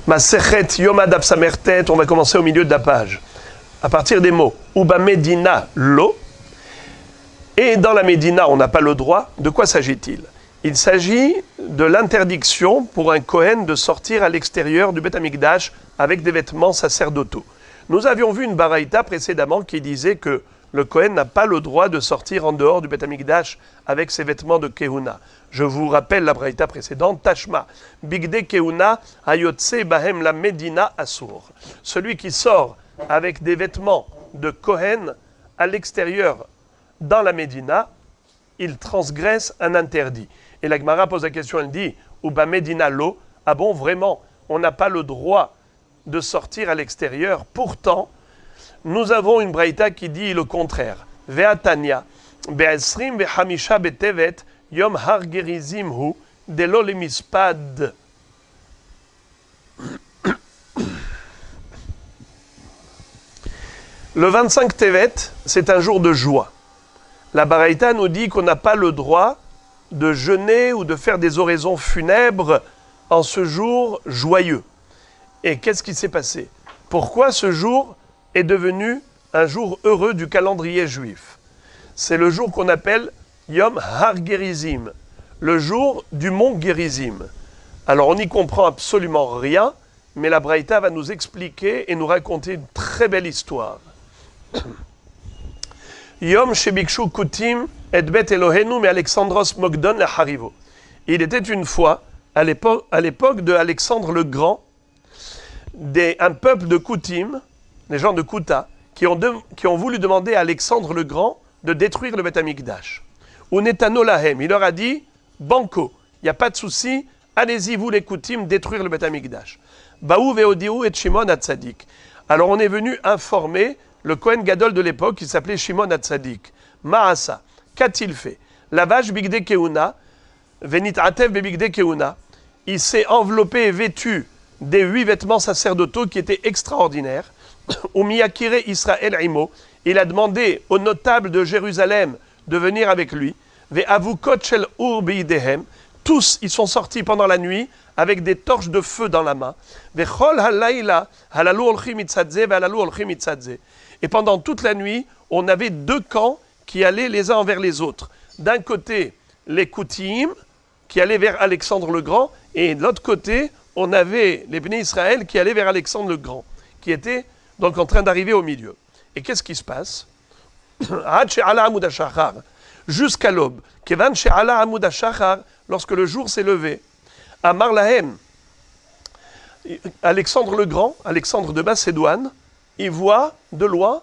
Masechet Yoma Daf Samertet, on va commencer au milieu de la page. À partir des mots Uba Medina Lo. Et dans la Médina, on n'a pas le droit. De quoi s'agit-il? Il s'agit de l'interdiction pour un Kohen de sortir à l'extérieur du Beth Amikdash avec des vêtements sacerdotaux. Nous avions vu une baraïta précédemment qui disait que le Kohen n'a pas le droit de sortir en dehors du Beth Amikdash avec ses vêtements de Kehuna. Je vous rappelle la baraïta précédente, Tashma, Bigde Kehuna, Ayotse Bahem la Medina Asur. Celui qui sort avec des vêtements de Kohen à l'extérieur dans la Médina, il transgresse un interdit. Et la Gemara pose la question, elle dit, Uba Medina Lo, ah bon, vraiment, on n'a pas le droit de sortir à l'extérieur. Pourtant, nous avons une braïta qui dit le contraire. Ve'atania, be'esrim ve'hamisha betevet, yom har gerizim hu, delo lemispad. Le 25 Tevet, c'est un jour de joie. La baraïta nous dit qu'on n'a pas le droit de jeûner ou de faire des oraisons funèbres en ce jour joyeux. Et qu'est-ce qui s'est passé? Pourquoi ce jour est devenu un jour heureux du calendrier juif? C'est le jour qu'on appelle Yom Har Gerizim, le jour du mont Gerizim. Alors on n'y comprend absolument rien, mais la Braïta va nous expliquer et nous raconter une très belle histoire. Yom Shebikshu Kutim et Bet Elohenu me Alexandros Mogdon la Harivo. Il était une fois, à l'époque de Alexandre le Grand, un peuple de Koutim, les gens de Kouta, qui ont voulu demander à Alexandre le Grand de détruire le Beth Amikdash. Unetano lahem, il leur a dit, banco, il n'y a pas de souci, allez-y vous les Koutim, détruire le Beth Amikdash. Baou veodiou et Shimon Hatzadik. Alors on est venu informer le Kohen Gadol de l'époque, qui s'appelait Shimon Hatzadik. Maasa, qu'a-t-il fait? Lavash bigde keuna, venit atev bigde keuna. Il s'est enveloppé et vêtu des 8 vêtements sacerdotaux qui étaient extraordinaires. Umiyakire Israël Imo. Il a demandé aux notables de Jérusalem de venir avec lui. Ve avukot shel ur beidehem. Tous, ils sont sortis pendant la nuit avec des torches de feu dans la main. Ve chol halayla halalu olchim itzadze ve halalu olchim itzadze. Et pendant toute la nuit, on avait 2 camps qui allaient les uns envers les autres. D'un côté, les Koutim, qui allaient vers Alexandre le Grand, et de l'autre côté, on avait les Bnei Israël qui allaient vers Alexandre le Grand, qui étaient donc en train d'arriver au milieu. Et qu'est-ce qui se passe? Jusqu'à l'aube. Lorsque le jour s'est levé, à Marlahem, Alexandre le Grand, Alexandre de Macédoine, il voit de loin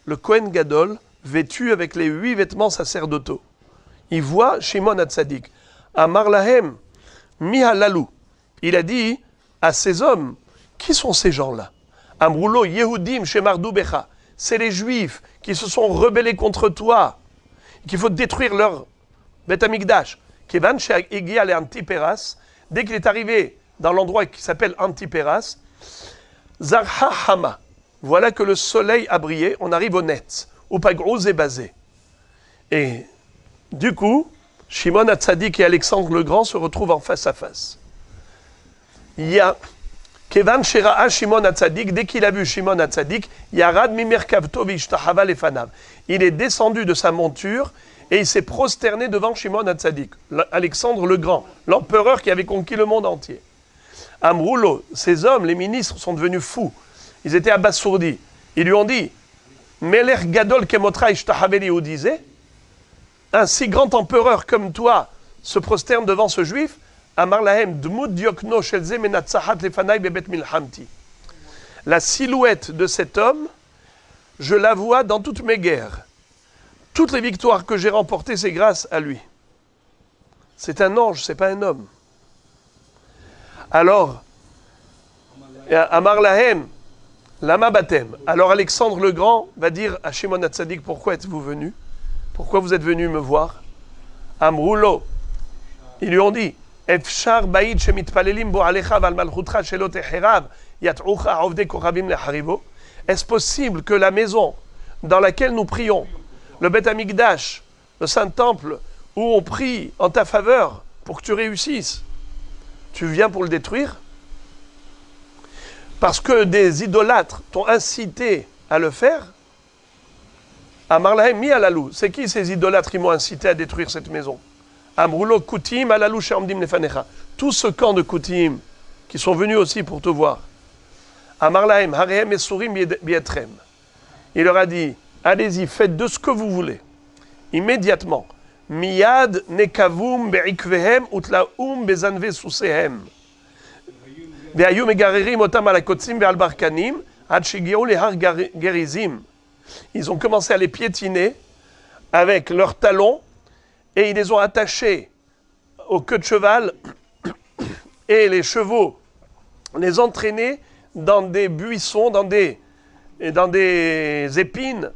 le Kohen Gadol vêtu avec les 8 vêtements sacerdotaux. Il voit Shimon Hatzadik. À Marlahem, Mihalalou. Il a dit à ces hommes, qui sont ces gens-là? Amroulo Yehudim Shemardou Becha. C'est les Juifs qui se sont rebellés contre toi, qu'il faut détruire leur Beth Amikdash. Kevan She'egi ale Antiperas. Dès qu'il est arrivé dans l'endroit qui s'appelle Antiperas, Zarha Hama. Voilà que le soleil a brillé, on arrive au net, où Pagrouz est basé. Et du coup, Shimon Hatzadik et Alexandre le Grand se retrouvent en face à face. Il y a Kevan Shera'a Shimon Hatzadik, dès qu'il a vu Shimon Hatzadik, Yarad Mimerkavto Vishtahava Lefanav. Il est descendu de sa monture et il s'est prosterné devant Shimon Hatzadik, Alexandre le Grand, l'empereur qui avait conquis le monde entier. Amroulo, ces hommes, les ministres, sont devenus fous. Ils étaient abasourdis. Ils lui ont dit, Melech Gadol Kemotra Ishtahaveli disait, un si grand empereur comme toi se prosterne devant ce juif. La silhouette de cet homme, je la vois dans toutes mes guerres. Toutes les victoires que j'ai remportées, c'est grâce à lui. C'est un ange, c'est pas un homme. Alors, Amar Lahem, Lama Batem. Alors Alexandre le Grand va dire à Shimon Hatzadik, pourquoi êtes-vous venu? Pourquoi vous êtes venu me voir? Amroulo. Ils lui ont dit, Efshar Baïd Shemitpalelim Bo Alecha Val Malchutra Shelo Teherav Yat'ucha Ovde Kochavim Leharivo. Est-ce possible que la maison dans laquelle nous prions, le Beth Amikdash, le Saint-Temple, où on prie en ta faveur pour que tu réussisses, tu viens pour le détruire? parce que des idolâtres t'ont incité à le faire, Amar lahem mi alalou. C'est qui ces idolâtres qui m'ont incité à détruire cette maison? Amroulo kutim alalou she'amdim lefanecha. Tout ce camp de kutim qui sont venus aussi pour te voir. Amar lahem harehem esurim bietrem. Il leur a dit, allez-y, faites de ce que vous voulez. Immédiatement. Miyad nekavum be'ikvehem utlaum bezanve susehem. Ve'ayu megarerim otam alakotzim ve'albarkanim ad shegiou lehar gerizim. Ils ont commencé à les piétiner avec leurs talons et ils les ont attachés aux queues de cheval et les chevaux les entraînaient dans des buissons, dans des épines,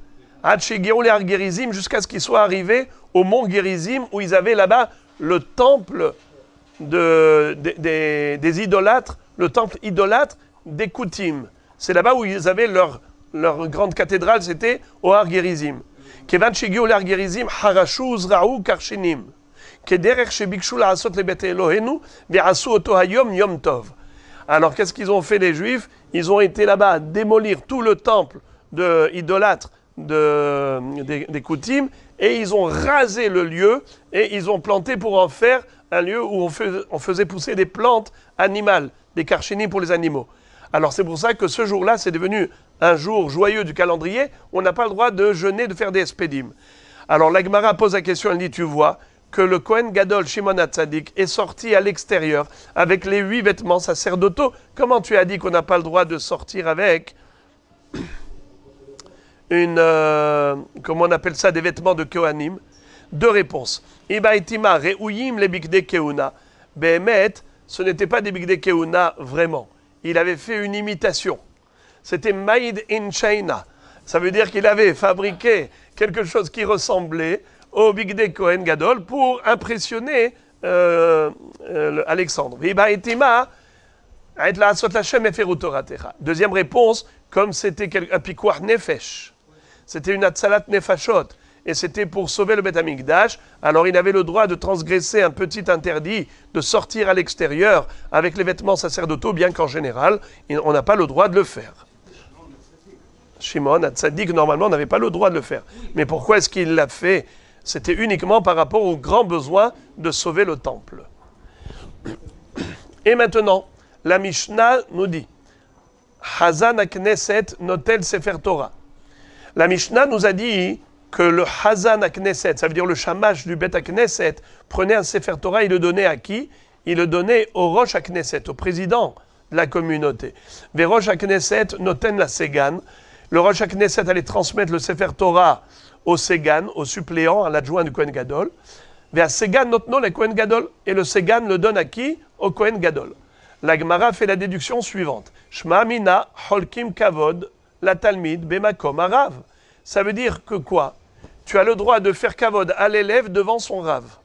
jusqu'à ce qu'ils soient arrivés au mont Gérizim où ils avaient là-bas le temple des idolâtres, le temple idolâtre des Koutim. C'est là-bas où ils avaient leur grande cathédrale, c'était au Har Gerizim. Kevan shegiu l'Har Gerizim harashu uzra'u karshinim. Kederech shebikshu la'asot lebet Elohenu ve'asu oto hayom yom tov. Alors qu'est-ce qu'ils ont fait les Juifs? Ils ont été là-bas démolir tout le temple idolâtre des Koutim et ils ont rasé le lieu et ils ont planté pour en faire un lieu où on faisait pousser des plantes animales, des karshinim pour les animaux. Alors c'est pour ça que ce jour-là, c'est devenu un jour joyeux du calendrier. On n'a pas le droit de jeûner, de faire des espédim. Alors la Gemara pose la question, elle dit, tu vois que le Kohen Gadol Shimon HaTzadik est sorti à l'extérieur avec les 8 vêtements sacerdotaux. Comment tu as dit qu'on n'a pas le droit de sortir avec comment on appelle ça, des vêtements de Kohanim? Deux réponses. Ibaitima re'uyim le bigdei keuna. Behemet, ce n'était pas des bigdei keuna vraiment. Il avait fait une imitation. C'était Made in China. Ça veut dire qu'il avait fabriqué quelque chose qui ressemblait au Bigdei Kohen Gadol pour impressionner Alexandre. Deuxième réponse, comme c'était un piquoir nefesh, c'était une atzalat nefashot, et c'était pour sauver le Beth Amikdash, alors il avait le droit de transgresser un petit interdit, de sortir à l'extérieur avec les vêtements sacerdotaux, bien qu'en général, on n'a pas le droit de le faire. Shimon HaTzadik, normalement, n'avait pas le droit de le faire. Mais pourquoi est-ce qu'il l'a fait? C'était uniquement par rapport au grand besoin de sauver le temple. Et maintenant, la Mishnah nous dit Hazan HaKnesset notel Sefer Torah. La Mishnah nous a dit que le Hazan HaKnesset, ça veut dire le shamash du Bet HaKnesset, prenait un Sefer Torah et le donnait à qui? Il le donnait au Rosh HaKnesset, au président de la communauté. Ve Rosh HaKnesset noten la Segan. Le Rosh HaKnesset allait transmettre le Sefer Torah au Segan, au suppléant, à l'adjoint du Kohen Gadol. Vers Segan notno le Kohen Gadol. Et le Segan le donne à qui? Au Kohen Gadol. La Gemara fait la déduction suivante. Shma mina holkim kavod la talmid bemakom arav. Ça veut dire que quoi? Tu as le droit de faire kavod à l'élève devant son rave.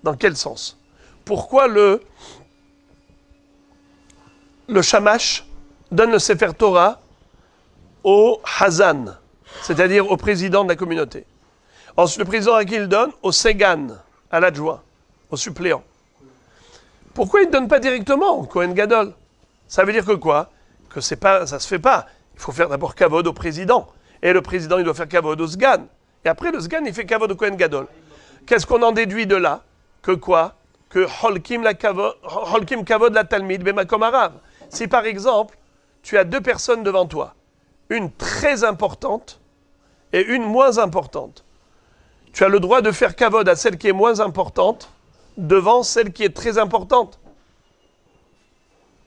Dans quel sens? Pourquoi le shamash donne le Sefer Torah au Hazan, c'est-à-dire au président de la communauté? Ensuite, le président à qui il donne? Au Segan, à l'adjoint, au suppléant. Pourquoi il ne donne pas directement au Kohen Gadol? Ça veut dire que quoi? Que ça ne se fait pas. Il faut faire d'abord kavod au président. Et le président, il doit faire kavod au Sgan. Et après, le Sgan, il fait kavod au Kohen Gadol. Qu'est-ce qu'on en déduit de là? Que quoi? Que holkim kavod la talmid bemakom arav. Si par exemple, tu as 2 personnes devant toi, une très importante et une moins importante, tu as le droit de faire kavod à celle qui est moins importante devant celle qui est très importante.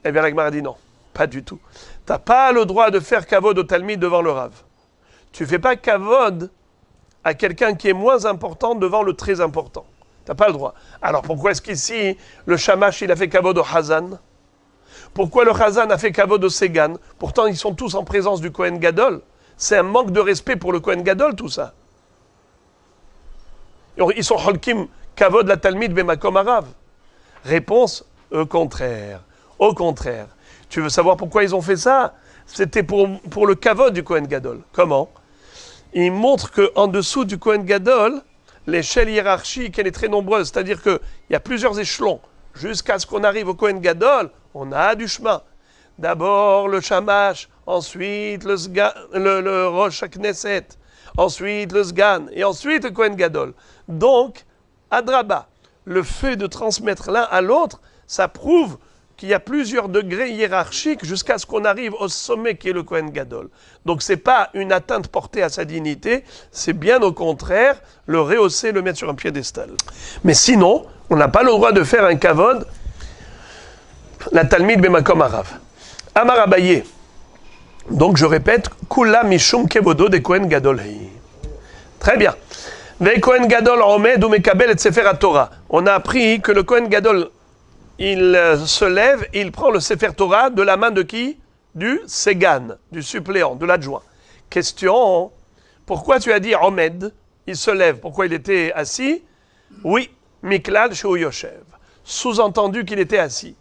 Eh bien, la Gemara dit non, pas du tout. Tu n'as pas le droit de faire kavod au talmid devant le rav. Tu ne fais pas kavod à quelqu'un qui est moins important devant le très important. Tu n'as pas le droit. Alors pourquoi est-ce qu'ici, le shamash, il a fait kavod au Hazan? Pourquoi le Hazan a fait kavod au Segan? Pourtant, ils sont tous en présence du Kohen Gadol. C'est un manque de respect pour le Kohen Gadol, tout ça. Ils sont holkim kavod la talmid bemakom arav. Réponse, au contraire. Au contraire. Tu veux savoir pourquoi ils ont fait ça? C'était pour le kavod du Kohen Gadol. Comment? Ils montrent qu'en dessous du Kohen Gadol, l'échelle hiérarchique, elle est très nombreuse. C'est-à-dire qu'il y a plusieurs échelons. Jusqu'à ce qu'on arrive au Kohen Gadol, on a du chemin. d'abord le Shamash, ensuite le Rosh Knesset, ensuite le Sgan, et ensuite le Kohen Gadol. Donc, Adraba, le fait de transmettre l'un à l'autre, ça prouve qu'il y a plusieurs degrés hiérarchiques jusqu'à ce qu'on arrive au sommet qui est le Kohen Gadol. Donc ce n'est pas une atteinte portée à sa dignité, c'est bien au contraire le rehausser, le mettre sur un piédestal. Mais sinon, on n'a pas le droit de faire un kavod, la Talmid Bemakom Arav. Amar Abaye. Donc je répète, Kula Mishum Kevodo de Kohen Gadol. Très bien. Ve Kohen Gadol Omed ou Mekabel et Sefer HaTorah. On a appris que le Kohen Gadol, il se lève et il prend le Sefer Torah de la main de qui? Du Segan, du suppléant, de l'adjoint. Question, pourquoi tu as dit Omed? Il se lève, pourquoi il était assis? Oui, Miklal Sheu Yoshev. Sous-entendu qu'il était assis.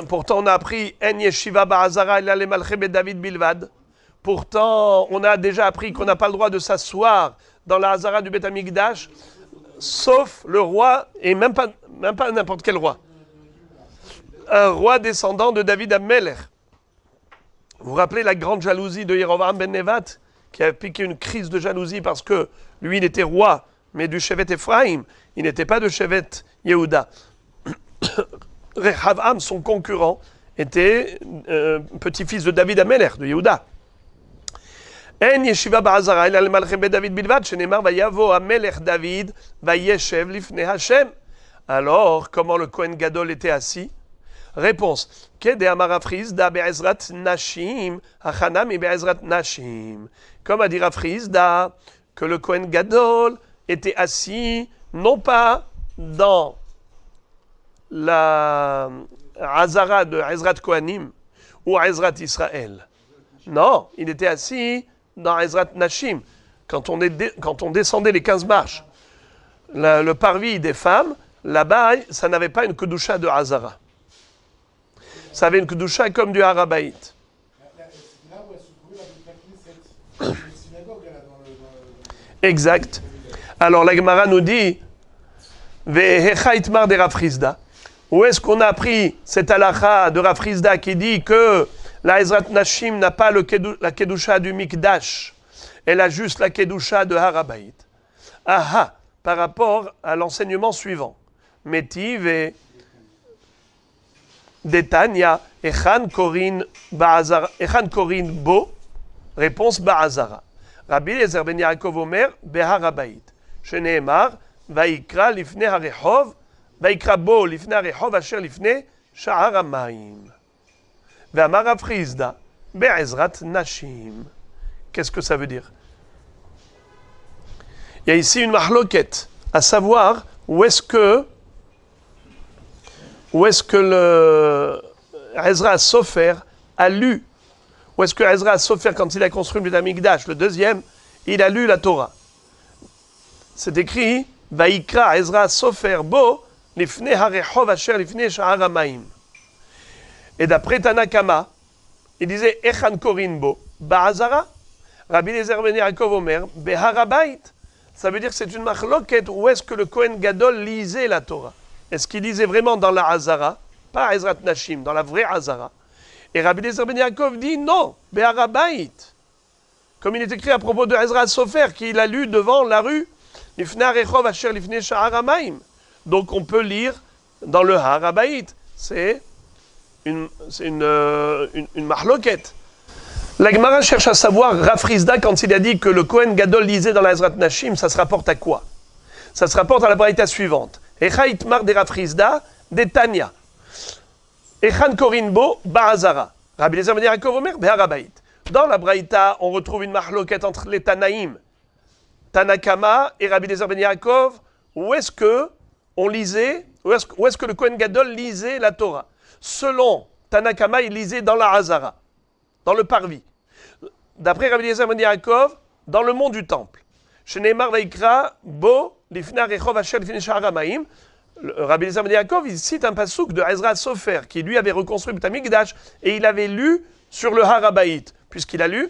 Pourtant on a appris En Yeshiva Ba'azara ila lemalche David Bilvad. Pourtant on a déjà appris qu'on n'a pas le droit de s'asseoir dans la Hazara du Beth Amikdash, sauf le roi, et même pas n'importe quel roi. Un roi descendant de David Amelech. Vous vous rappelez la grande jalousie de Yerovam ben Nevat, qui a piqué une crise de jalousie parce que lui il était roi, mais du Shevet Ephraim, il n'était pas de Shevet Yehuda. Rehavam, son concurrent, était petit-fils de David Amelech, de Yehuda. En yeshiva ba'azara ila lemalche David bilvad, shenemar vayavo Amelech David vayeshev lifnei Hashem. Alors, comment le Kohen Gadol était assis? Réponse. Kede amar Rav Chizda be'ezrat nashim, hachanami be'ezrat nashim. Comme a dit Rav Chizda, que le Kohen Gadol était assis, non pas dans la Hazara de Ezrat Kohanim ou Ezrat Israël. Non, il était assis dans Ezrat Nashim. Quand on descendait les 15 marches, le parvis des femmes, là-bas, ça n'avait pas une kedusha de Hazara. Ça avait une kedusha comme du Harabait. Exact. Alors la Gemara nous dit Ve'hecha itmar de Rav Chizda. Où est-ce qu'on a appris cette halakha de Rav Chizda qui dit que la Ezrat Nashim n'a pas la kedusha du Mikdash, elle a juste la kedusha de Harabait. Aha, par rapport à l'enseignement suivant. Metiv et Detania, Echan Korin Bo, réponse Ba'azara. Rabbi Eliezer ben Yaakov Omer, Beharabait. Sheneemar, Vaikra lifne harechov, Vaikra bo lifne harechov, asher lifne sha'ar hamayim. Ve'amar Rav Chizda, Be'ezrat Nashim. Qu'est-ce que ça veut dire? Il y a ici une mahloket, à savoir où est-ce que le Ezra Sofer a lu, où est-ce que Ezra Sofer, quand il a construit le Beth Amikdash, le deuxième, il a lu la Torah. C'est écrit Vaikra Ezra Sofer bo lifne harechov asher lifne sha'ar hamayim. Et d'après Tanakama, il disait Echan Korin bo Ba'azara. Rabbi Eliezer ben Yaakov Omer Beharabait. Ça veut dire que c'est une machloket où est-ce que le Kohen Gadol lisait la Torah. Est-ce qu'il lisait vraiment dans la Hazara, pas Ezrat Nashim, dans la vraie Hazara? Et Rabbi Eliezer ben Yaakov dit non, Beharabait. Comme il est écrit à propos de Ezra Sofer, qu'il a lu devant la rue, Lifnei harechov asher lifnei sha'ar hamayim. Donc on peut lire dans le Harabait. C'est une mahloket. La Gemara cherche à savoir, Rav Chizda, quand il a dit que le Kohen Gadol lisait dans la Ezrat Nashim, ça se rapporte à quoi? Ça se rapporte à la braïta suivante. Echa itmar de Rav Chizda, de Tanya. Echan Korin bo Ba'azara. Rabbi Eliezer ben Yaakov Omer Beharabait. Dans la braïta, on retrouve une mahloket entre les Tanaïm, Tanakama et Rabbi Eliezer ben Yaakov. Où est-ce que on lisait, où est-ce que le Kohen Gadol lisait la Torah? Selon Tanakama, il lisait dans la Hazara, dans le parvis. D'après Rabbi Eliezer ben Yaakov, dans le mont du temple. Sheneemar Vaikra bo lifnei harechov asher lifnei sha'ar hamayim. Rabbi Eliezer ben Yaakov, il cite un passouk de Ezra Sofer, qui lui avait reconstruit le Beth Amikdash, et il avait lu sur le Harabait, puisqu'il a lu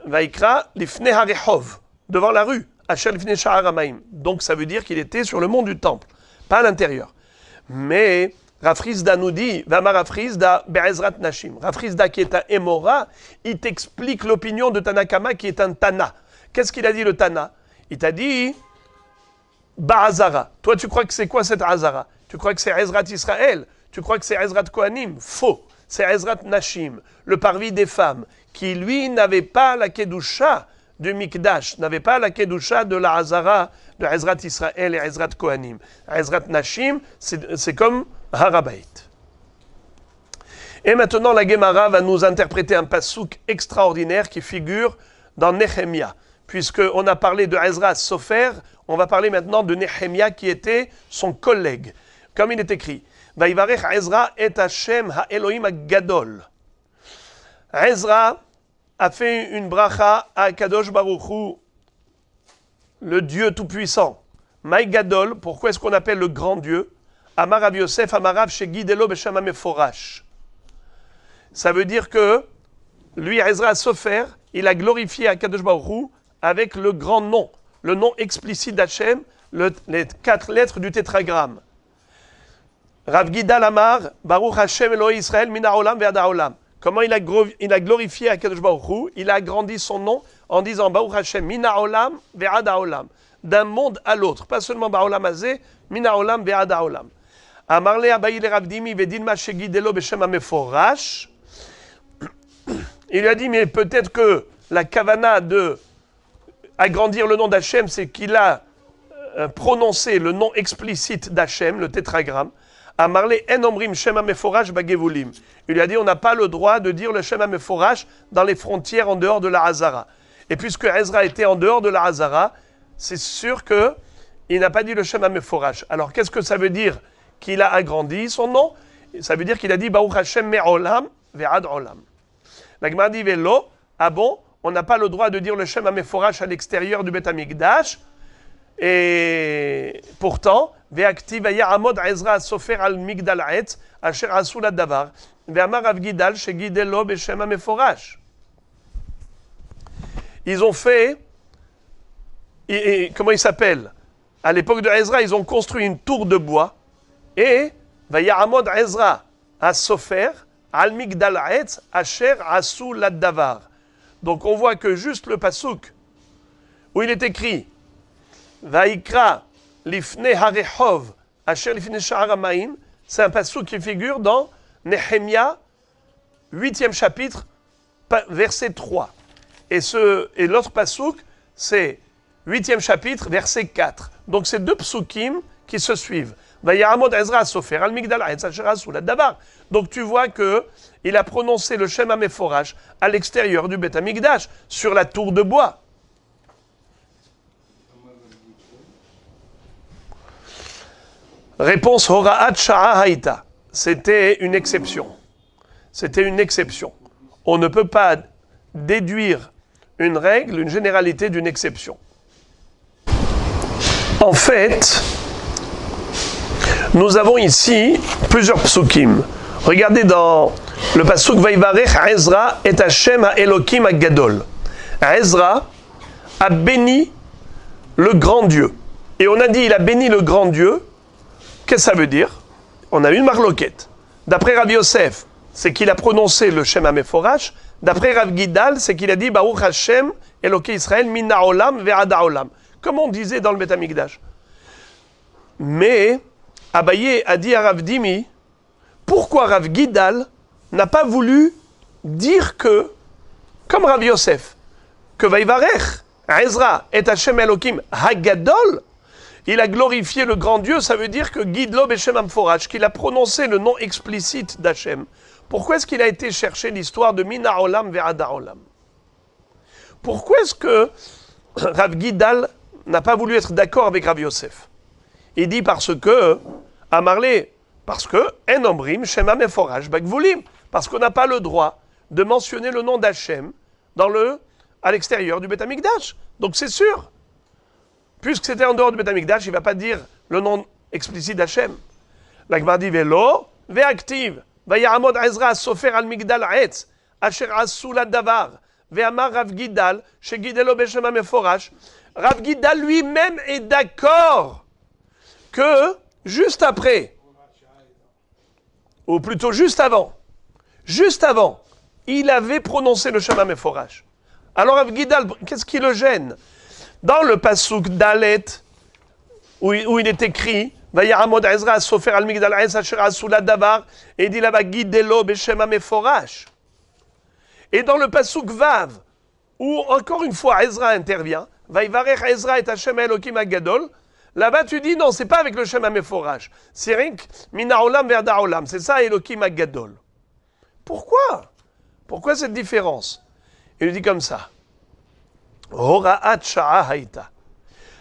Vaikra lifnei harechov, devant la rue, asher lifnei sha'ar hamayim. Donc ça veut dire qu'il était sur le mont du temple, pas à l'intérieur. Mais Rafrizda nous dit, Vama Rafrizda Be'ezrat Nashim. Rafrizda qui est un Emora, il t'explique l'opinion de Tanakama qui est un Tana. Qu'est-ce qu'il a dit le Tana? Il t'a dit Ba'azara. Toi, tu crois que c'est quoi cette Azara? Tu crois que c'est Ezrat Israël? Tu crois que c'est Ezrat Kohanim? Faux. C'est Ezrat Nashim, le parvis des femmes, qui lui n'avait pas la Kedusha du Mikdash, n'avait pas la Kedusha de la Hazara, de Ezrat Israël et Ezrat Kohanim. Ezrat Nashim, c'est comme Harabait. Et maintenant, la Gemara va nous interpréter un pasouk extraordinaire qui figure dans Nehemia. Puisqu'on a parlé de Ezra Sofer, on va parler maintenant de Nehemia qui était son collègue. Comme il est écrit, Vaïvarech Ezra et Hashem ha-Elohim ha-Gadol. Ezra a fait une bracha à Kadosh Baruch Hu, le Dieu Tout-Puissant. Maï Gadol, pourquoi est-ce qu'on appelle le grand Dieu? Amarav Yosef, Amarav Shegidelo Beshama Meforash. Ça veut dire que lui, Ezra Sofer, il a glorifié à Kadosh Baruch Hu avec le grand nom, le nom explicite d'Hachem, les 4 lettres du tétragramme. Rav Gidal Amar, Baruch Hashem Elohim Israël, Min ha'olam ve'ad ha'olam. Comment il a glorifié à Kadosh Baruch Hu? Il a agrandi son nom en disant Baruch Hashem, Min ha'olam ve'ad ha'olam. D'un monde à l'autre, pas seulement Ba'olam Hazeh, Min ha'olam ve'ad ha'olam. Amarle Abayi le Rav Dimi ve'dilma shegidelo b'shem ha'meforash. Il lui a dit, mais peut-être que la kavana de agrandir le nom d'Hachem, c'est qu'il a prononcé le nom explicite d'Hachem, le tétragramme. Amarle en omrim shem hameforash bagevulim. Il lui a dit, on n'a pas le droit de dire le shem hameforash dans les frontières en dehors de la Hazara. Et puisque Ezra était en dehors de la Hazara, c'est sûr qu'il n'a pas dit le shem hameforash. Alors qu'est-ce que ça veut dire qu'il a agrandi son nom? Ça veut dire qu'il a dit Baruch Hashem me'olam ve'ad olam. La Gemara dit Vélo, ah bon, on n'a pas le droit de dire le Shem HaMeforash à l'extérieur du Beth Amikdash. Et pourtant, Ve'aktiv Ya'amod Ezra Sofer al Migdal Ha'etz Asher Asu Ladavar Ve'amar Rav Gidal Shegidelo Beshem HaMeforash. Ils ont fait, comment il s'appelle? À l'époque de Ezra, ils ont construit une tour de bois et Ya'amod Ezra à Sofer Al Migdal Ha'etz Asher Asu Ladavar. Donc on voit que juste le pasouk où il est écrit Vaikra Lifne Harehov Asher Lifne Sha'ar Hamaim, c'est un pasouk qui figure dans Nehemia, 8e chapitre, verset 3. Et l'autre pasouk, c'est 8e chapitre, verset 4. Donc c'est 2 psukim qui se suivent. Donc tu vois qu'il a prononcé le Shem HaMeforash à l'extérieur du Beth Amikdash, sur la tour de bois. Réponse Hora'at Sha'a Haïta. C'était une exception. C'était une exception. On ne peut pas déduire une règle, une généralité d'une exception. En fait, nous avons ici plusieurs psukim. Regardez dans le pasuk Vaïvarech Ezra et Hashem ha-Elokim ha-Gadol. Ezra a béni le grand Dieu. Et on a dit il a béni le grand Dieu. Qu'est-ce que ça veut dire? On a une marloquette. D'après Rav Yosef, c'est qu'il a prononcé le Shem HaMeforash. D'après Rav Gidal, c'est qu'il a dit Baruch Hashem Eloké Israël min ha'olam ve'ad ha'olam. Comme on disait dans le Beth Amikdash. Mais Abaye a dit à Rav Dimi, pourquoi Rav Gidal n'a pas voulu dire que, comme Rav Yosef, que Vaïvarech, Ezra et Hashem Elokim Hagadol, il a glorifié le grand Dieu, ça veut dire que Gidlo Beshem Amforach, qu'il a prononcé le nom explicite d'Hachem. Pourquoi est-ce qu'il a été chercher l'histoire de Mina Olam Ve'ada Olam? Pourquoi est-ce que Rav Gidal n'a pas voulu être d'accord avec Rav Yosef? Il dit parce que, Amarlé, parce que, En Omrim, Shema Meforach, Bagvulim, parce qu'on n'a pas le droit de mentionner le nom d'Hachem à l'extérieur du Beth Amikdash. Donc c'est sûr. Puisque c'était en dehors du Beth Amikdash, il ne va pas dire le nom explicite d'Hachem. La Gemara dit Vélo, Ve'aktiv, Vaya'amod Ezra Sofer al Migdal Ha'etz, Asher Asu Ladavar, Ve'amar Rav Gidal, Shegidelo Beshem HaMeforash. Rav Gidal lui-même est d'accord que, juste après, ou plutôt juste avant, il avait prononcé le Shema Meforash. Alors Avgidal, qu'est-ce qui le gêne? Dans le Pasuk Dalet, où il est écrit, Vayaramod Ezra Sofer al Migdal Es Asher Asula Davar, et il dit là-bas, Guidelo Beshema Meforash. Et dans le Pasuk Vav, où encore une fois Ezra intervient, Vayivarech Ezra et Hashem Elokim Agadol, là-bas tu dis non, c'est pas avec le Shema Meforash, c'est rien que Mina Olam Verda Olam, c'est ça Elokim Agadol. Pourquoi? Pourquoi cette différence? Il dit comme ça. Hora'at sha'a haïta.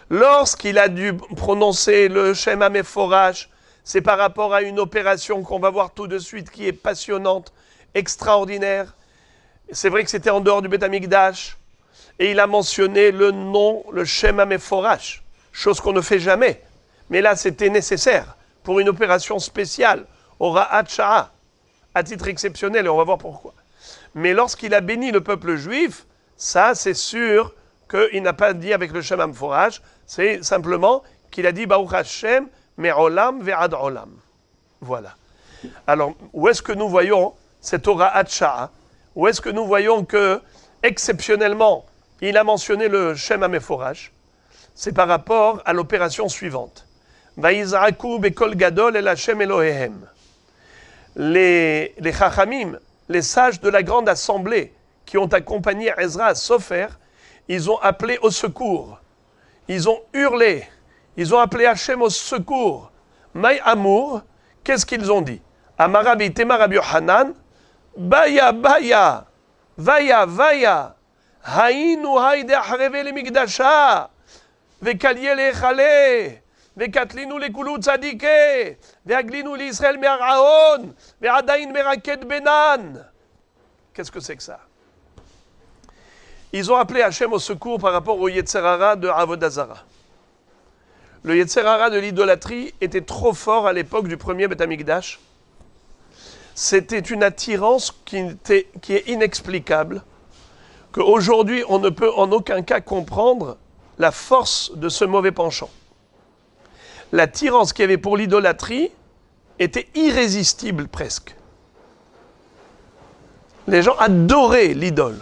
Lorsqu'il a dû prononcer le Shema Meforash, c'est par rapport à une opération qu'on va voir tout de suite qui est passionnante, extraordinaire. C'est vrai que c'était en dehors du Beth Amikdash. Et il a mentionné le nom, le Shema Meforash, chose qu'on ne fait jamais. Mais là, c'était nécessaire pour une opération spéciale, Hora'at sha'a, à titre exceptionnel, et on va voir pourquoi. Mais lorsqu'il a béni le peuple juif, ça, c'est sûr qu'il n'a pas dit avec le Shema Meforash, c'est simplement qu'il a dit Baruch Hashem, me'olam ve'ad olam. Voilà. Alors, où est-ce que nous voyons cette Hora'at sha'a? Où est-ce que nous voyons que, exceptionnellement, il a mentionné le Shema Meforash? C'est par rapport à l'opération suivante. Va'izraku bekol gadol el Hashem Elohehem. Les Chachamim, les sages de la grande assemblée qui ont accompagné Ezra à Sofer, ils ont appelé au secours. Ils ont hurlé. Ils ont appelé Hachem au secours. Maï Amour, qu'est-ce qu'ils ont dit? Amarabi Tema Rabbi Yohanan, Baya, Baya, Vaya, Vaya, Haïnu Haïde Achreve le Migdasha, Vekalye le Chale, Vekatlinu le Kulu Tzadike, Veaglinu l'Israël Me'araon, Ve'adain Meraket Benan. Qu'est-ce que c'est que ça? Ils ont appelé Hachem au secours par rapport au Yetzer Hara de Avodah Zara. Le Yetzer Hara de l'idolâtrie était trop fort à l'époque du premier Beth Amikdash. C'était une attirance qui est inexplicable, qu'aujourd'hui on ne peut en aucun cas comprendre la force de ce mauvais penchant. L'attirance qu'il y avait pour l'idolâtrie était irrésistible presque. Les gens adoraient l'idole.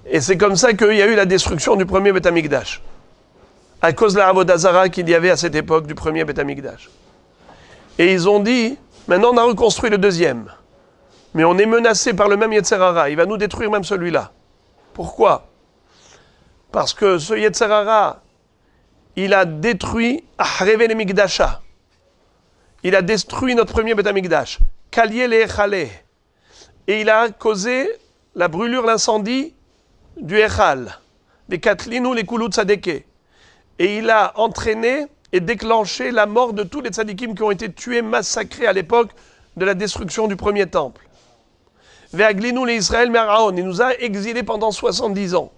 Et c'est comme ça qu'il y a eu la destruction du premier Beth Amikdash. À cause de la Avodah Zara qu'il y avait à cette époque du premier Beth Amikdash. Et ils ont dit, maintenant on a reconstruit le deuxième. Mais on est menacé par le même Yetzer Hara. Il va nous détruire même celui-là. Pourquoi? Parce que ce Yetzer Hara, il a détruit Achreve le Migdasha. Il a détruit notre premier Beth Amikdash. Kalye le Echale. Et il a causé la brûlure, l'incendie du Echal. Les Katlinu, les Kulu Tzadeke. Et il a entraîné et déclenché la mort de tous les tzadikim qui ont été tués, massacrés à l'époque de la destruction du premier temple. Ve'aglinu les Israël Me'araon. Il nous a exilés pendant 70 ans.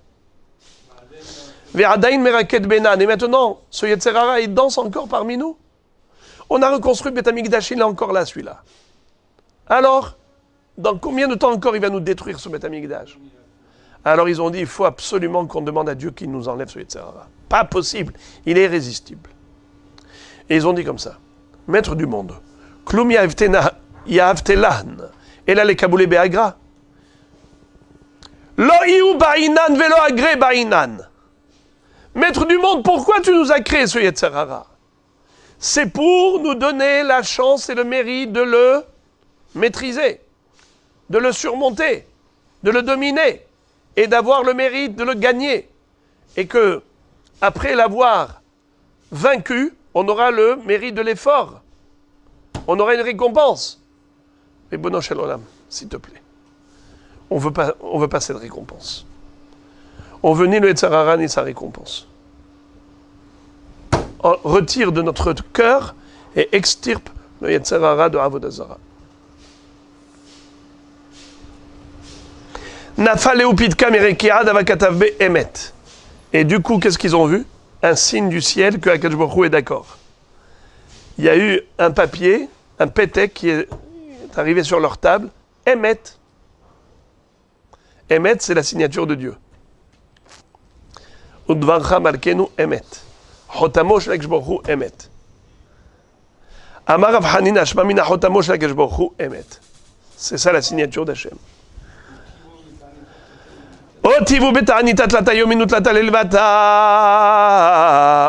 Ve'adain Meraket Benan. Et maintenant, ce Yetzer Hara, il danse encore parmi nous. On a reconstruit Beth Amikdash, il est encore là, celui-là. Alors, dans combien de temps encore il va nous détruire ce Beth Amikdash? Alors ils ont dit, il faut absolument qu'on demande à Dieu qu'il nous enlève ce Yetzer Hara. Pas possible, il est irrésistible. Et ils ont dit comme ça, maître du monde, Klum ya'avtelan, ela le kaboulé be'agra. Lo iu ba'inan velo agre ba'inan. Maître du monde, pourquoi tu nous as créé ce Yetzer Hara? C'est pour nous donner la chance et le mérite de le maîtriser, de le surmonter, de le dominer et d'avoir le mérite de le gagner. Et que, après l'avoir vaincu, on aura le mérite de l'effort. On aura une récompense. Mais Bono Shel Olam, s'il te plaît, on veut pas cette récompense. On veut ni le Yetzer Hara ni sa récompense. On retire de notre cœur et extirpe le Yetzer Hara de Avodah Zara. Et du coup, qu'est-ce qu'ils ont vu? Un signe du ciel que Akadosh Baruch Hu est d'accord. Il y a eu un papier, un pétek qui est arrivé sur leur table. Emet. Emet, c'est la signature de Dieu. Udvarcha malkenu emet. Chotamo shel Akadosh Baruch Hu emet. Amar Rav Hanina Shema min achotamo shel HaKadosh Baruch Hu emet. C'est ça la signature d'Hachem. Otivu beta'anitat lata yominu tlata lelvata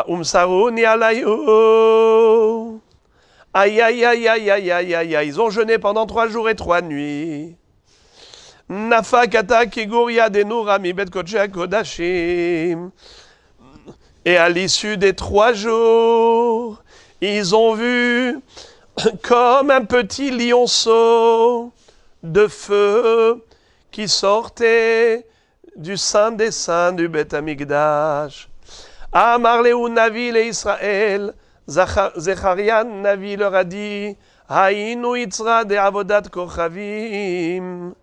umsaruni alayu. Aïe, aïe, aïe, aïe, aïe, aïe, aïe, aïe. Ils ont jeûné pendant 3 jours et 3 nuits. Nafa kata kiguria denura mi bet kodshei kodashim. Et à l'issue des 3 jours, ils ont vu comme un petit lionceau de feu qui sortait du sein des saints du Beth Amikdash. Amar Lehu Navi le Israël, Zechariah Navi leur a dit, Haïnu Yitzra de Avodat Kochavim.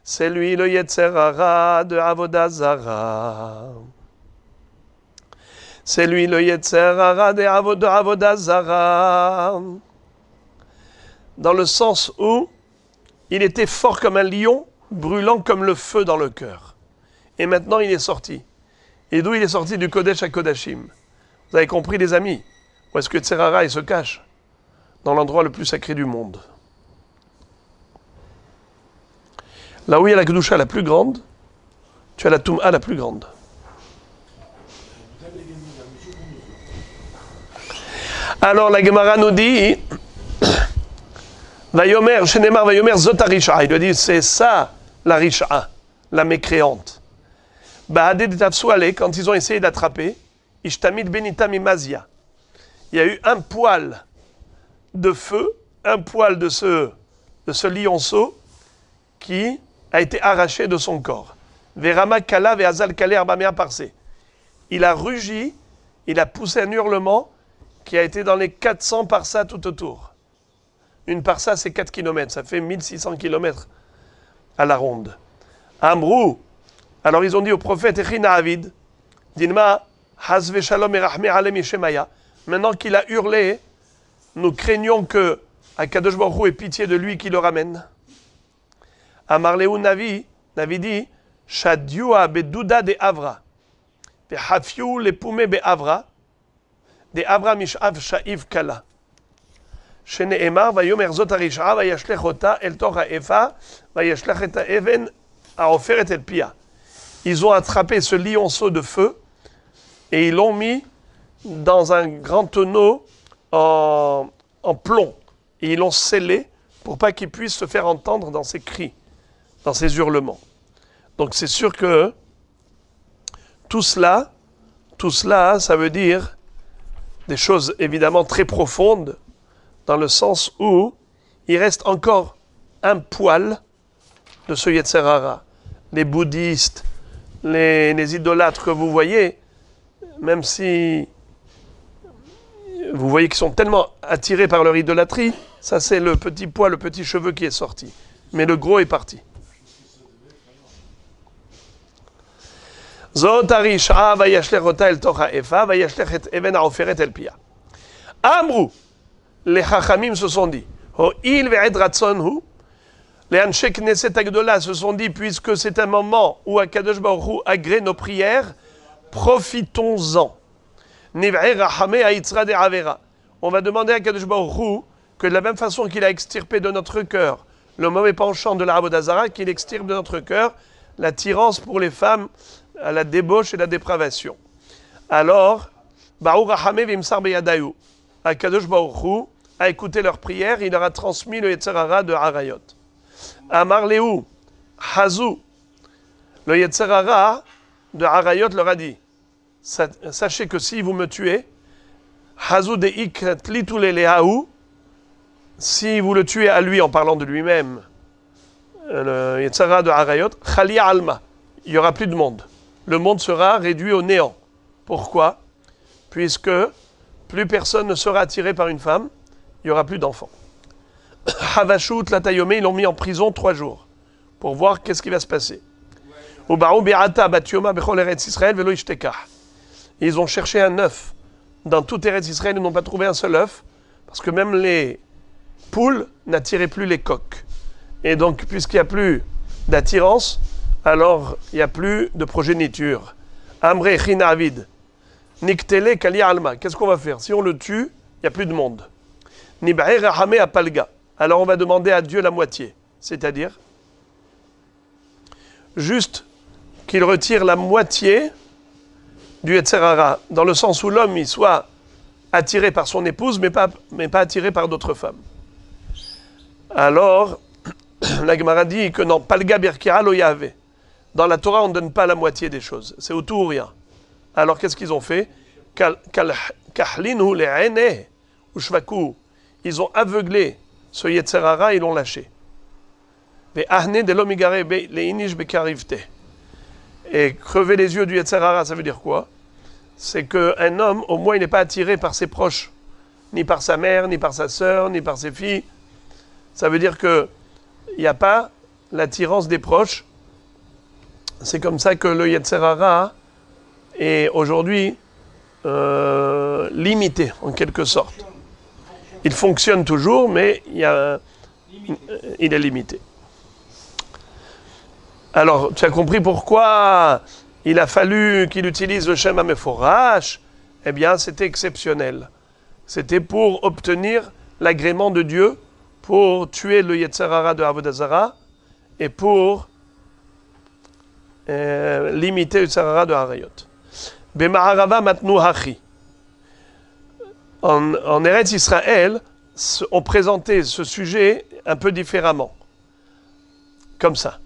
C'est lui le Yetzer Hara de Avodah Zara. C'est lui le Yetzer Hara de Avodah Zara. Dans le sens où il était fort comme un lion, brûlant comme le feu dans le cœur. Et maintenant il est sorti. Et d'où il est sorti? Du Kodesh à Kodashim. Vous avez compris les amis? Où est-ce que Yetzer Hara il se cache? Dans l'endroit le plus sacré du monde. Là où il y a la Kedusha la plus grande, tu as la Toum'a la plus grande. Alors la Gemara nous dit, Vayomer, Shenemar Vayomer Zot HaRish'a. Il doit dire, c'est ça la Rish'a, la mécréante. Bahadé de Tafsouale, quand ils ont essayé d'attraper, Ishtamid Benitam Imazia. Il y a eu un poil de feu, un poil de ce lionceau qui a été arraché de son corps. Verama Kala Veazal Kale Arbamea Parse. Il a rugi, il a poussé un hurlement qui a été dans les 400 parsa tout autour. Une parsa, c'est 4 km, ça fait 1600 km à la ronde. Amrou, alors ils ont dit au prophète Echina Avid, Dinma, Hazve Shalom Erachme Alem Yeshemaya. Maintenant qu'il a hurlé, nous craignons que Akadosh Baruch Hu ait pitié de lui qui le ramène. Amarleu Navi, Navi dit, Shadioua bedouda de Avra, Behafiou le poume be Avra, de Avra Mishav Sha'iv Kala. Shene'emar, Vayomer Zot HaRish'a, Vayashlech ota el Tor ha'efa, Vayashlech et ha'even ha'oferet el pia. Ils ont attrapé ce lionceau de feu et ils l'ont mis dans un grand tonneau en plomb. Et ils l'ont scellé pour pas qu'il puisse se faire entendre dans ses cris, dans ses hurlements. Donc c'est sûr que tout cela, ça veut dire des choses évidemment très profondes, dans le sens où il reste encore un poil de ce Yetzer Hara. Les bouddhistes, les idolâtres que vous voyez, même si vous voyez qu'ils sont tellement attirés par leur idolâtrie, ça c'est le petit poil, le petit cheveu qui est sorti. Mais le gros est parti. Zot HaRish'a vayashlech ota el toch ha'efa vayashlech et even ha'oferet el pia. Amrou, les Chachamim se sont dit, Ho'il ve'ed ratzon hu, les Anshe Knesset Agdola se sont dit, puisque c'est un moment où Akadosh Baruch Hu agrée nos prières, profitons-en. Niv'e rachameh ha'itzra de avera. On va demander à Akadosh Baruch Hu que de la même façon qu'il a extirpé de notre cœur le mauvais penchant de la Avodah Zara, qu'il extirpe de notre cœur l'attirance pour les femmes à la débauche et la dépravation. Alors, Baruch rachameh v'imsar beyadayu. Akadosh Baruch Hu a écouté leurs prières, il leur a transmis le Yetzer Hara de Harayot. Amar Lehu, Hazou, le Yetzer Hara de Harayot leur a dit, sachez que si vous me tuez, Hazou de Ikatlitu Lelehaou, si vous le tuez à lui en parlant de lui-même, le Yetzer Hara de Harayot, Chalia Alma, il n'y aura plus de monde. Le monde sera réduit au néant. Pourquoi? Puisque plus personne ne sera attiré par une femme, il n'y aura plus d'enfants. Havashut Latayome, ils l'ont mis en prison 3 jours pour voir qu'est-ce qui va se passer. Ils ont cherché un œuf dans tout Eretz Israël, ils n'ont pas trouvé un seul œuf parce que même les poules n'attiraient plus les coqs. Et donc, puisqu'il n'y a plus d'attirance, alors il n'y a plus de progéniture. Amre China Avid. Niktele Kali Alma. Qu'est-ce qu'on va faire? Si on le tue, il n'y a plus de monde. Nib'e Rahamé Apalga. Alors on va demander à Dieu la moitié, c'est-à-dire juste qu'il retire la moitié du Yetzer Hara, dans le sens où l'homme il soit attiré par son épouse, mais pas attiré par d'autres femmes. Alors, la Gemara dit que non, Palga Birkira lo Yahvé. Dans la Torah, on ne donne pas la moitié des choses, c'est au tout ou rien. Alors qu'est-ce qu'ils ont fait? Kahlinu le'ene ushvaku. Ils ont aveuglé ce Yetzer Hara, ils l'ont lâché. Et crever les yeux du Yetzer Hara, ça veut dire quoi? C'est qu'un homme, au moins, il n'est pas attiré par ses proches, ni par sa mère, ni par sa sœur, ni par ses filles. Ça veut dire qu'il n'y a pas l'attirance des proches. C'est comme ça que le Yetzer Hara est aujourd'hui limité, en quelque sorte. Il fonctionne toujours, mais il est limité. Alors, tu as compris pourquoi il a fallu qu'il utilise le Shem HaMeforash? Eh bien, c'était exceptionnel. C'était pour obtenir l'agrément de Dieu, pour tuer le Yetzer Hara de Avodah Zarah et pour limiter le Yetzer Hara de Harayot. B'Maharava matnu hachi. En Eretz Israël, on présentait ce sujet un peu différemment. Comme ça.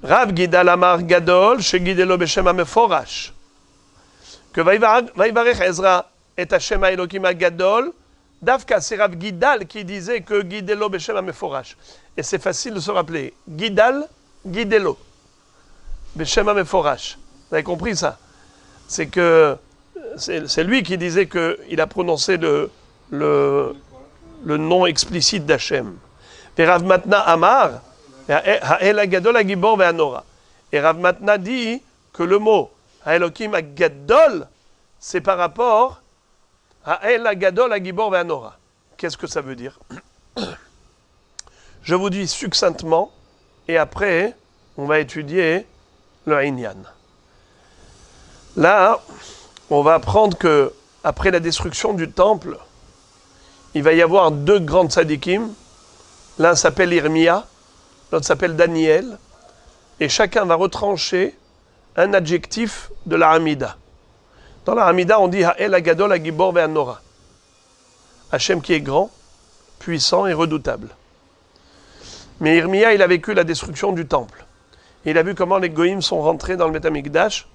Rav Gidal Amar Gadol, Shegidelo Beshem HaMeforash. Que Vaivarech Ezra et Hashem HaElokim HaGadol, Davka, c'est Rav Gidal qui disait que Gidelo Beshem HaMeforash. Et c'est facile de se rappeler. Gidal, Gidelo. Beshem HaMeforash. Vous avez compris ça? C'est que c'est lui qui disait qu'il a prononcé le nom explicite d'Hachem. Et Rav Matna Amar, Ha'el HaGadol HaGibor VeHaNora. Et Rav Matna dit que le mot Ha'elokim HaGadol, c'est par rapport à Ha'el HaGadol HaGibor VeHaNora. Qu'est-ce que ça veut dire? Je vous dis succinctement, et après, on va étudier le Inyan. Là, on va apprendre que après la destruction du temple, il va y avoir deux grands tzadikim. L'un s'appelle Irmia, l'autre s'appelle Daniel, et chacun va retrancher un adjectif de la Hamida. Dans la Hamida, on dit Ha'el HaGadol HaGibor VeHaNora. Hachem qui est grand, puissant et redoutable. Mais Irmia, il a vécu la destruction du temple. Il a vu comment les Goïms sont rentrés dans le Beth Amikdash.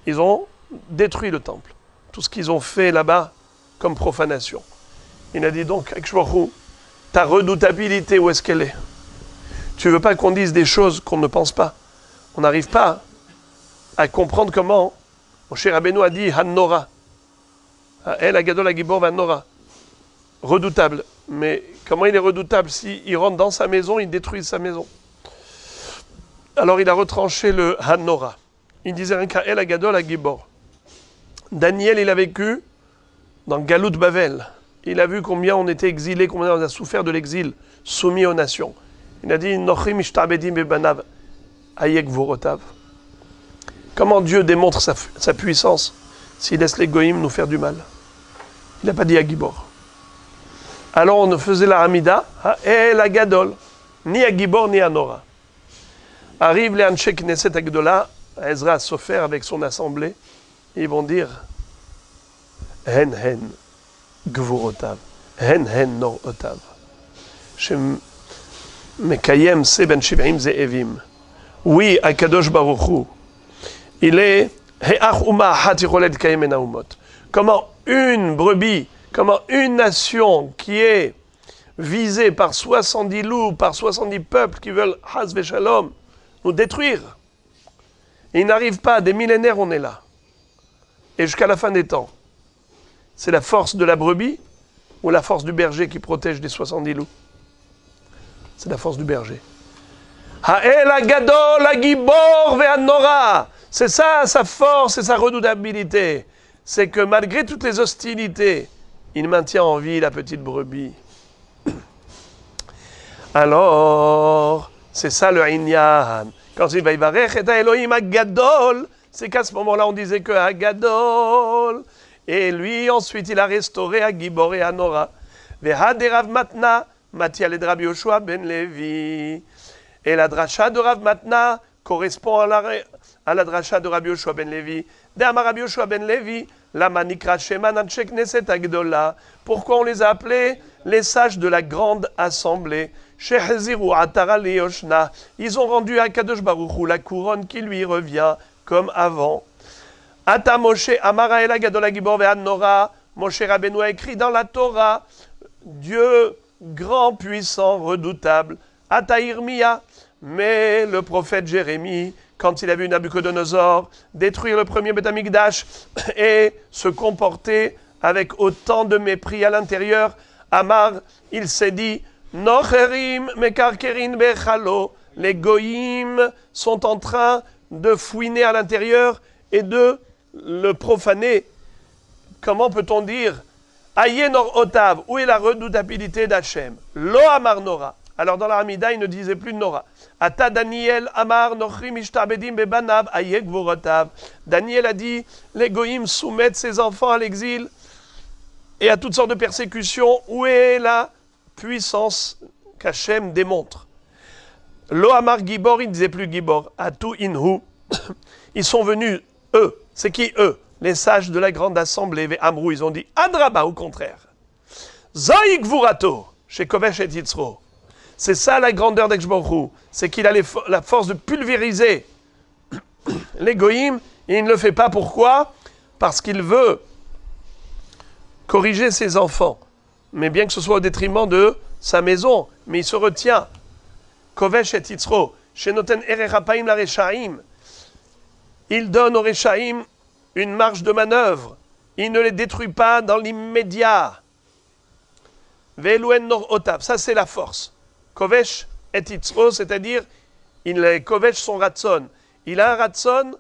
Ils ont détruit le temple. Tout ce qu'ils ont fait là-bas comme profanation. Il a dit donc, Akshvahu, ta redoutabilité, où est-ce qu'elle est? Tu ne veux pas qu'on dise des choses qu'on ne pense pas. On n'arrive pas à comprendre comment Moshe Rabbeinu a dit Han-Nora. El HaGadol HaGibor VeHaNora. Redoutable. Mais comment il est redoutable? S'il rentre dans sa maison, il détruit sa maison. Alors il a retranché le Han-Nora. Il disait rien qu'à El HaGadol HaGibor. Daniel, il a vécu dans Galout Bavel. Il a vu combien on était exilés, combien on a souffert de l'exil, soumis aux nations. Il a dit Nochim ishtabedim bebanav ayek vorotav. Comment Dieu démontre sa puissance s'il laisse les goïms nous faire du mal? Il n'a pas dit à Gibor. Alors on faisait la Hamida, El HaGadol, ni à Gibor ni à Nora. Arrive les Anshe Knesset Agdola, Ezra Sofer avec son assemblée, et ils vont dire Hen Hen Gvurotav, Hen Hen Nor Otav. Mekayem Se Ben Shiv'im Ze'evim. Oui, Akadosh Baruch Hu, il est He'ach Uma Achat Yicholed Kayem En Haumot. Comment une brebis, comment une nation qui est visée par 70 loups, par 70 peuples qui veulent Haz Veshalom, nous détruire. Et ils n'arrivent pas, des millénaires on est là. Et jusqu'à la fin des temps. C'est la force de la brebis ou la force du berger qui protège des 70 loups? C'est la force du berger. Ha'el HaGadol HaGibor VeHaNora. C'est ça sa force et sa redoutabilité. C'est que malgré toutes les hostilités, il maintient en vie la petite brebis. Alors, c'est ça le Inyan. Quand il va y varech et Elohim HaGadol, c'est qu'à ce moment-là, on disait que HaGadol. Et lui, ensuite, il a restauré HaGibor et HaNora. Veha de Rav Matna, Matia le Rabbi Yoshua ben Levi. Et la dracha de Rav Matna correspond à la dracha de Rabbi Yoshua ben Levi. De Amar Rabbi Yoshua ben Levi, Lama nikra sheman anshe knesset agdola. Pourquoi on les a appelés les sages de la grande assemblée? Sheheziru atara liyoshna. Ils ont rendu à Kadosh Baruch Hu la couronne qui lui revient comme avant. Ata Moshe Amara Ela Gadola Gibor Ve'ad Nora. Moshe Rabbeinu a écrit dans la Torah, Dieu grand, puissant, redoutable. Ata Irmia. Mais le prophète Jérémie, quand il a vu Nabuchodonosor détruire le premier Beth Amikdash et se comporter avec autant de mépris à l'intérieur, Amar, il s'est dit, Nocherim mekarkerin bechalo, les goïms sont en train de fouiner à l'intérieur et de le profaner. Comment peut-on dire Aye nor otav, où est la redoutabilité d'Hachem? Lo amar nora. Alors dans la Hamida, il ne disait plus Nora. Ata Daniel Amar Nochrim Ishtabedim Bebanav Ayek Vorotav. Daniel a dit, les goïms soumettent ses enfants à l'exil et à toutes sortes de persécutions. Où est la puissance qu'Hachem démontre? Lo Amar Gibor, il ne disait plus Gibor. Atu Inhu. Ils sont venus, eux. C'est qui eux? Les sages de la grande assemblée. Amrou, ils ont dit Adraba, au contraire. Zoïk Vurato, chez Kovesh et Yitzro. C'est ça la grandeur d'Ekshborou, c'est qu'il a la force de pulvériser les goïms, et il ne le fait pas. Pourquoi? Parce qu'il veut corriger ses enfants, mais bien que ce soit au détriment de sa maison, mais il se retient. Kovesh et Yitzro, Shenoten Erechapaim la Rechaim, il donne aux Rechaim une marge de manœuvre, il ne les détruit pas dans l'immédiat. Ve'eluen nor otav, ça c'est la force. Kovesh et Yitzro, c'est-à-dire, il est Kovesh son ratson. Il a un ratson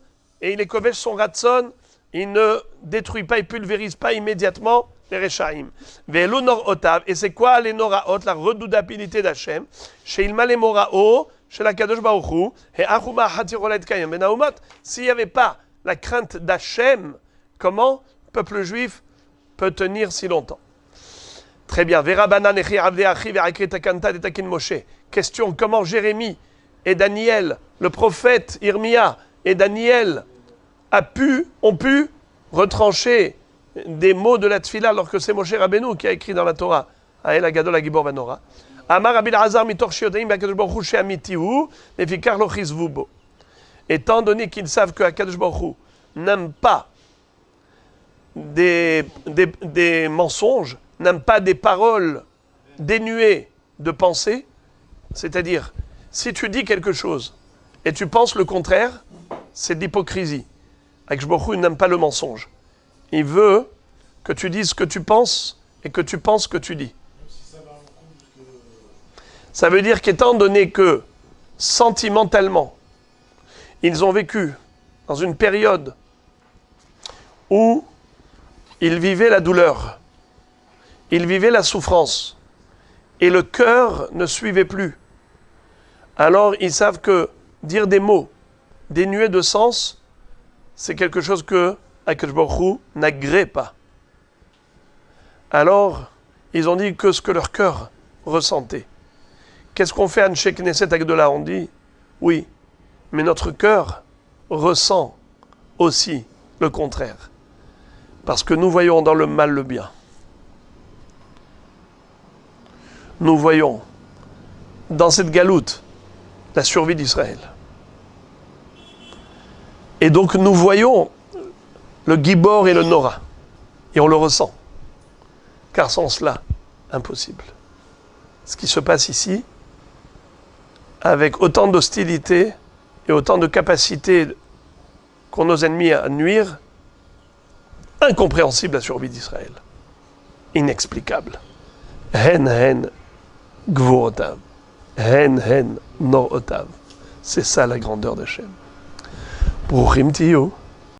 et il est Kovesh son ratson. Il ne détruit pas, il pulvérise pas immédiatement les Rechaim. Ve'elu nor otav. Et c'est quoi les noraot, la redoutabilité d'Hachem? Chez Ilma les morao, chez la Kadosh Baruch Hu, et Achuma hatirolet kayem ben Naumot. S'il n'y avait pas la crainte d'Hachem, comment le peuple juif peut tenir si longtemps? Très bien. Question, comment Jérémie et Daniel, le prophète Irmia et Daniel ont pu retrancher des mots de la Tfila alors que c'est Moshe Rabbeinu qui a écrit dans la Torah. Ael Agadol Agibor Vanora. Amar Rabbi Elazar mitor shiodaim b'Akadosh Baruch Hu she'amitihu lefikar lo chizvu bo. Étant donné qu'ils savent que Akadosh Baruch Hu n'aime pas des mensonges, n'aime pas des paroles dénuées de pensée, c'est-à-dire, si tu dis quelque chose et tu penses le contraire, c'est de l'hypocrisie. Akadosh Baruch Hu n'aime pas le mensonge. Il veut que tu dises ce que tu penses et que tu penses ce que tu dis. Ça veut dire qu'étant donné que, sentimentalement, ils ont vécu dans une période où ils vivaient la douleur, ils vivaient la souffrance, et le cœur ne suivait plus. Alors ils savent que dire des mots dénués de sens, c'est quelque chose que Akadosh Baruch Hu n'agrée pas. Alors, ils ont dit que ce que leur cœur ressentait. Qu'est-ce qu'on fait à Anshe Knesset Agdola? On dit, oui, mais notre cœur ressent aussi le contraire. Parce que nous voyons dans le mal le bien. Nous voyons dans cette galoute la survie d'Israël. Et donc nous voyons le Gibor et le Nora. Et on le ressent. Car sans cela, impossible. Ce qui se passe ici, avec autant d'hostilité et autant de capacité qu'ont nos ennemis à nuire, incompréhensible la survie d'Israël. Inexplicable. Hen gvurotav. Hen norotav. C'est ça la grandeur d'Hachem. Bruchim tiyu.